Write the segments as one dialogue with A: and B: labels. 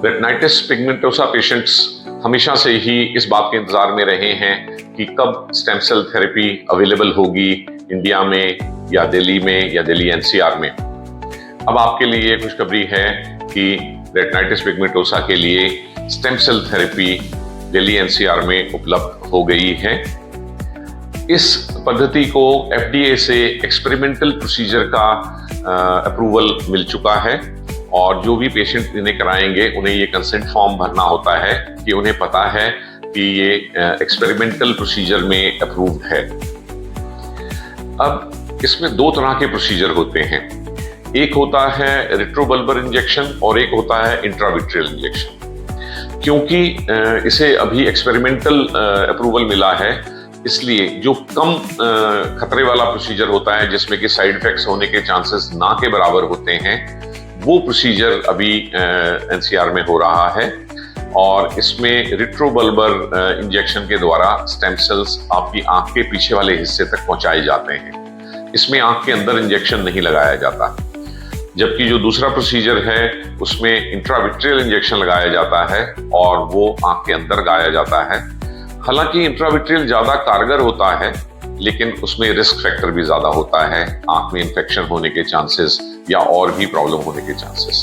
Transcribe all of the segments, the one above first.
A: Retinitis pigmentosa patients हमेशा से ही इस बात के इंतजार में रहे हैं कि कब स्टेम सेल थेरेपी अवेलेबल होगी इंडिया में या दिल्ली में या दिल्ली एनसीआर में। अब आपके लिए खुशखबरी है कि रेटिनाइटिस पिगमेंटोसा के लिए stem cell therapy Delhi NCR में उपलब्ध हो गई है। इस पद्धति को FDA से एक्सपेरिमेंटल प्रोसीजर का अप्रूवल मिल चुका है और जो भी पेशेंट इन्हें कराएंगे उन्हें ये कंसेंट फॉर्म भरना होता है कि उन्हें पता है कि ये एक्सपेरिमेंटल प्रोसीजर में अप्रूव्ड है। अब इसमें दो तरह के प्रोसीजर होते हैं, एक होता है रेट्रोबल्बर इंजेक्शन और एक होता है इंट्राविट्रियल इंजेक्शन। क्योंकि इसे अभी एक्सपेरिमेंटल अप्रूवल मिला है, इसलिए जो कम खतरे वाला प्रोसीजर होता है जिसमें कि साइड इफेक्ट्स होने के चांसेस ना के बराबर होते हैं, वो प्रोसीजर अभी एनसीआर में हो रहा है और इसमें रेट्रोबल्बर इंजेक्शन के द्वारा स्टेम सेल्स आपकी आंख के पीछे वाले हिस्से तक पहुंचाए जाते हैं। इसमें आंख के अंदर इंजेक्शन नहीं लगाया जाता, जबकि जो दूसरा प्रोसीजर है उसमें इंट्राविट्रियल इंजेक्शन लगाया जाता है और वो आंख के अंदर लगाया जाता है। हालांकि इंट्राविट्रियल ज्यादा कारगर होता है, लेकिन उसमें रिस्क फैक्टर भी ज्यादा होता है, आंख में इंफेक्शन होने के चांसेस या और भी प्रॉब्लम होने के चांसेस।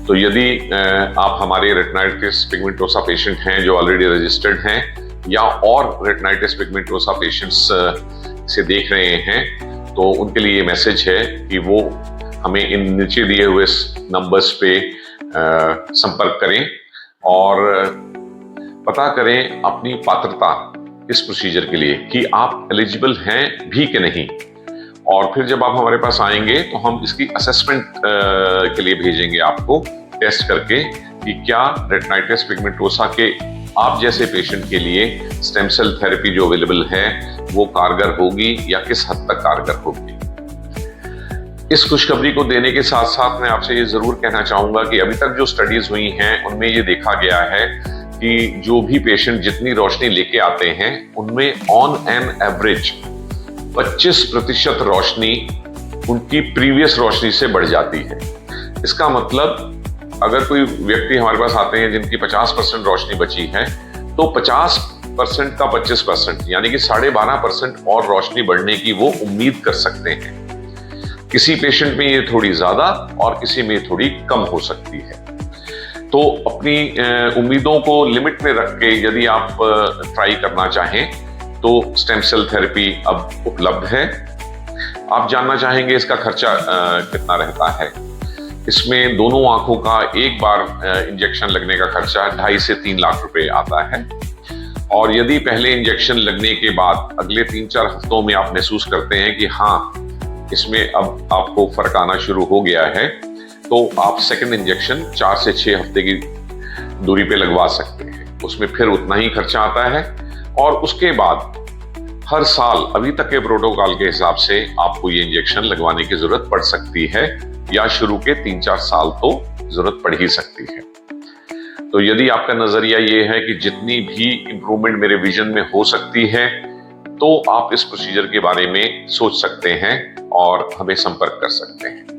A: तो यदि आप हमारे रेटिनाइटिस पिगमेंटोसा पेशेंट हैं जो ऑलरेडी रजिस्टर्ड हैं या और रेटिनाइटिस पिगमेंटोसा पेशेंट्स से देख रहे हैं, तो उनके लिए ये मैसेज है कि वो हमें इन नीचे दिए हुए नंबर्स पे संपर्क करें और पता करें अपनी पात्रता इस प्रोसीजर के लिए कि आप एलिजिबल हैं भी कि नहीं। और फिर जब आप हमारे पास आएंगे तो हम इसकी असेसमेंट के लिए भेजेंगे आपको टेस्ट करके कि क्या रेटिनाइटिस पिगमेंटोसा के आप जैसे पेशेंट के लिए स्टेम सेल थेरेपी जो अवेलेबल है वो कारगर होगी या किस हद तक कारगर होगी। इस खुशखबरी को देने के साथ साथ मैं आपसे ये जरूर कहना चाहूंगा कि अभी तक जो स्टडीज हुई हैं उनमें ये देखा गया है कि जो भी पेशेंट जितनी रोशनी लेके आते हैं उनमें ऑन एन एवरेज 25% रोशनी उनकी प्रीवियस रोशनी से बढ़ जाती है। इसका मतलब अगर कोई व्यक्ति हमारे पास आते हैं जिनकी 50% रोशनी बची है, तो 50% का 25% यानी कि 12.5% और रोशनी बढ़ने की वो उम्मीद कर सकते हैं। किसी पेशेंट में ये थोड़ी ज्यादा और किसी में थोड़ी कम हो सकती है। तो अपनी उम्मीदों को लिमिट में रख के यदि आप ट्राई करना चाहें तो स्टेम सेल थेरेपी अब उपलब्ध है। आप जानना चाहेंगे इसका खर्चा कितना रहता है। इसमें दोनों आंखों का एक बार इंजेक्शन लगने का खर्चा 2.5 से 3 लाख रुपए आता है और यदि पहले इंजेक्शन लगने के बाद अगले 3-4 हफ्तों में आप महसूस करते हैं कि हाँ इसमें अब आपको फर्क आना शुरू हो गया है, तो आप सेकंड इंजेक्शन 4 से 6 हफ्ते की दूरी पे लगवा सकते हैं। उसमें फिर उतना ही खर्चा आता है और उसके बाद हर साल अभी तक के प्रोटोकॉल के हिसाब से आपको ये इंजेक्शन लगवाने की जरूरत पड़ सकती है या शुरू के 3-4 साल तो जरूरत पड़ ही सकती है। तो यदि आपका नजरिया ये है कि जितनी भी इंप्रूवमेंट मेरे विजन में हो सकती है, तो आप इस प्रोसीजर के बारे में सोच सकते हैं और हमें संपर्क कर सकते हैं।